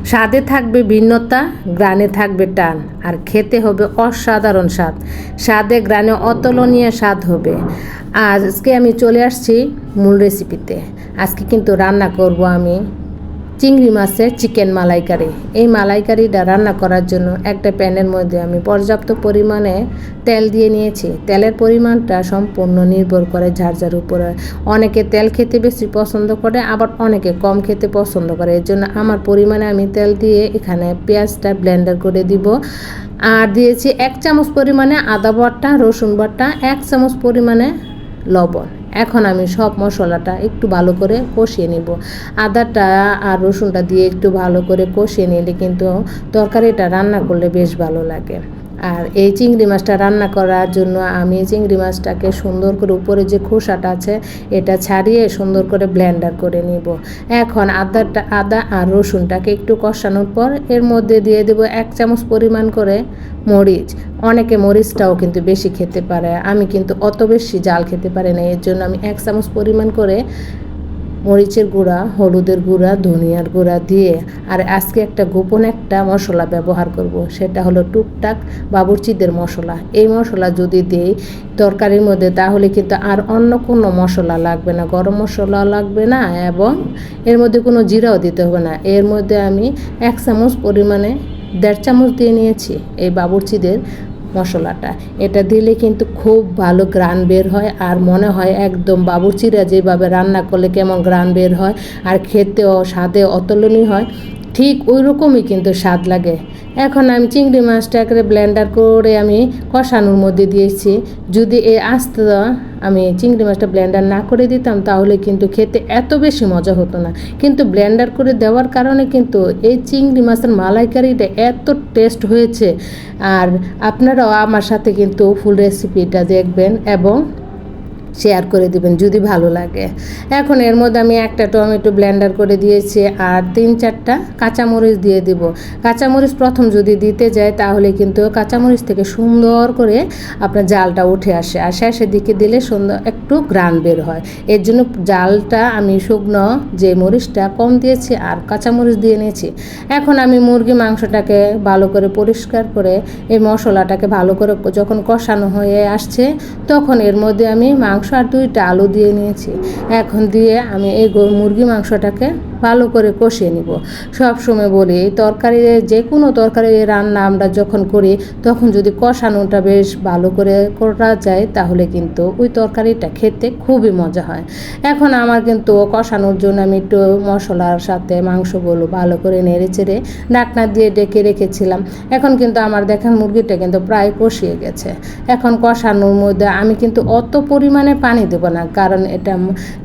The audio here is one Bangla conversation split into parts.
স্বাদে থাকবে ভিন্নতা, গ্রানে থাকবে টান, আর খেতে হবে অসাধারণ স্বাদ। স্বাদে গ্রানে অতুলনীয় স্বাদ হবে। আজকে আমি চলে আসছি মূল রেসিপিতে। আজকে কিন্তু রান্না করব আমি চিংড়ি মাছের চিকেন মালাইকারি। এই মালাইকারিটা রান্না করার জন্য একটা প্যানের মধ্যে আমি পর্যাপ্ত পরিমাণে তেল দিয়ে নিয়েছি। তেলের পরিমাণটা সম্পূর্ণ নির্ভর করে যার যার উপরে। অনেকে তেল খেতে বেশি পছন্দ করে, আবার অনেকে কম খেতে পছন্দ করে। এর জন্য আমার পরিমাণে আমি তেল দিয়ে এখানে পেঁয়াজটা ব্লেন্ডার করে দিব। আর দিয়েছি 1 চামচ পরিমাণে আদা বাটা, রসুন বাটা, 1 চামচ পরিমাণে লবণ। এখন আমি সব মশলাটা একটু ভালো করে কষিয়ে নিব। আদাটা আর রসুনটা দিয়ে একটু ভালো করে কষিয়ে নিলে কিন্তু তরকারিটা রান্না করলে বেশ ভালো লাগে। আর এই চিংড়ি মাছটা রান্না করার জন্য আমি চিংড়ি মাছটাকে সুন্দর করে উপরে যে খোসাটা আছে এটা ছাড়িয়ে সুন্দর করে ব্লেন্ডার করে নিব। এখন আদা আর রসুনটাকে একটু কষানোর পর এর মধ্যে দিয়ে দেব 1 চামচ পরিমাণ করে মরিচ। অনেকে মরিচটাও কিন্তু বেশি খেতে পারে, আমি কিন্তু অত বেশি জাল খেতে পারি না। এর জন্য আমি 1 চামচ পরিমাণ করে মরিচের গুঁড়া, হলুদের গুঁড়া, ধনিয়ার গুঁড়া দিয়ে আর আজকে একটা গোপন একটা মশলা ব্যবহার করব, সেটা হলো টুকটাক বাবুর্চিদের মশলা। এই মশলা যদি দেই তরকারির মধ্যে তাহলে কিন্তু আর অন্য কোনো মশলা লাগবে না, গরম মশলা লাগবে না, এবং এর মধ্যে কোনো জিরাও দিতে হবে না। এর মধ্যে আমি 1 চামচ পরিমাণে 1.5 চামচ দিয়ে নিয়েছি এই বাবুর্চিদের মশলাটা। এটা দিলে কিন্তু খুব ভালো গ্রান বের হয়, আর মনে হয় একদম বাবুর্চিরা যেভাবে রান্না করলে কেমন গ্রান বের হয় আর খেতেও স্বাদে অতুলনীয় হয়, ঠিক ওই রকমই কিন্তু স্বাদ লাগে। এখন আমি চিংড়ি মাছটাকে ব্লেন্ডার করে আমি কষানোর মধ্যে দিয়েছি। যদি এই আস্তে আমি চিংড়ি মাছটা ব্লেন্ডার না করে দিতাম তাহলে কিন্তু খেতে এত বেশি মজা হতো না, কিন্তু ব্লেন্ডার করে দেওয়ার কারণে কিন্তু এই চিংড়ি মাছের মালাইকারিটা এত টেস্ট হয়েছে। আর আপনারাও আমার সাথে কিন্তু ফুল রেসিপিটা দেখবেন এবং শেয়ার করে দিবেন যদি ভালো লাগে। এখন এর মধ্যে আমি একটা টমেটো ব্লেন্ডার করে দিয়েছি আর 3-4টা কাঁচামরিচ দিয়ে দিব। কাঁচামরিচ প্রথম যদি দিতে যায় তাহলে কিন্তু কাঁচামরিচ থেকে সুন্দর করে আপনার জালটা উঠে আসে, আর শেষের দিকে দিলে সুন্দর একটু গ্রান বের হয়। এর জন্য জালটা আমি শুকনো যে মরিচটা কম দিয়েছি আর কাঁচামরিচ দিয়ে নিয়েছি। এখন আমি মুরগি মাংসটাকে ভালো করে পরিষ্কার করে এই মশলাটাকে ভালো করে যখন কষানো হয়ে আসছে তখন এর মধ্যে আমি মাংস আর 2টা আলু দিয়ে নিয়েছি। এখন দিয়ে আমি এই মুরগি মাংসটাকে ভালো করে কষিয়ে নিব। সবসময় বলি তরকারি, যে কোনো তরকারি রান্না আমরা যখন করি তখন যদি কষানোটা বেশ ভালো করে করা যায় তাহলে কিন্তু ওই তরকারিটা খেতে খুবই মজা হয়। এখন আমার কিন্তু কষানোর জন্য আমি একটু মশলার সাথে মাংসগুলো ভালো করে নেড়ে চেড়ে ঢাকনা দিয়ে ডেকে রেখেছিলাম। এখন কিন্তু আমার দেখেন মুরগিটা কিন্তু প্রায় কষিয়ে গেছে। এখন কষানোর মধ্যে আমি কিন্তু অত পরিমাণে পানি দেবো না, কারণ এটা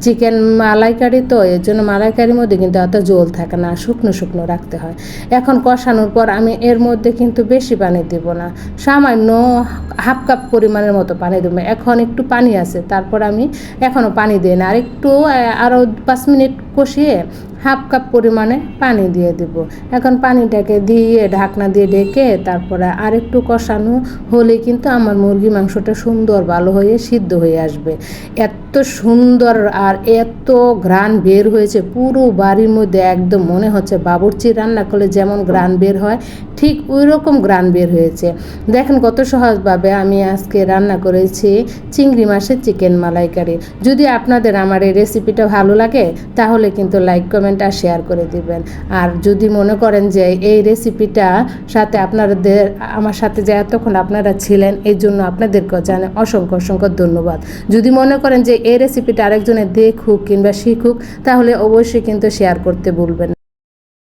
চিকেন মালাইকারি, তো এর জন্য মালাইকারির মধ্যে কিন্তু অত জল থাকে না, শুকনো শুকনো রাখতে হয়। এখন কষানোর পর আমি এর মধ্যে কিন্তু বেশি পানি দেব না, সামান্য হাফ কাপ পরিমাণের মতো পানি দেবো। এখন একটু পানি আছে, তারপর আমি এখনও পানি দিই না, আর একটু আরও 5 মিনিট কষিয়ে হাফ কাপ পরিমাণে পানি দিয়ে দেব। এখন পানিটাকে দিয়ে ঢাকনা দিয়ে ঢেকে তারপরে আরেকটু কষানো হলে কিন্তু আমার মুরগি মাংসটা সুন্দর ভালো হয়ে সিদ্ধ হয়ে আসবে। এত সুন্দর আর এত ঘ্রাণ বের হয়েছে পুরো বাড়ির মধ্যে, একদম মনে হচ্ছে বাবুর্চি রান্না করলে যেমন ঘ্রাণ বের হয় ঠিক ওই রকম ঘ্রাণ বের হয়েছে। দেখেন কত সহজভাবে আমি আজকে রান্না করেছি চিংড়ি মাছের চিকেন মালাইকারি। যদি আপনাদের আমার এই রেসিপিটা ভালো লাগে তাহলে কিন্তু লাইক, কমেন্ট আর শেয়ার করে দিবেন। আর যদি মনে করেন যে এই রেসিপিটা সাথে আপনাদের আমার সাথে যে এতক্ষণ আপনারা ছিলেন এই জন্য আপনাদেরকেও জানাই অসংখ্য অসংখ্য ধন্যবাদ। যদি মনে করেন যে এই রেসিপিটা আরেকজনের দেখুক কিংবা শিখুক তাহলে অবশ্যই কিন্তু শেয়ার করতে ভুলবেন না।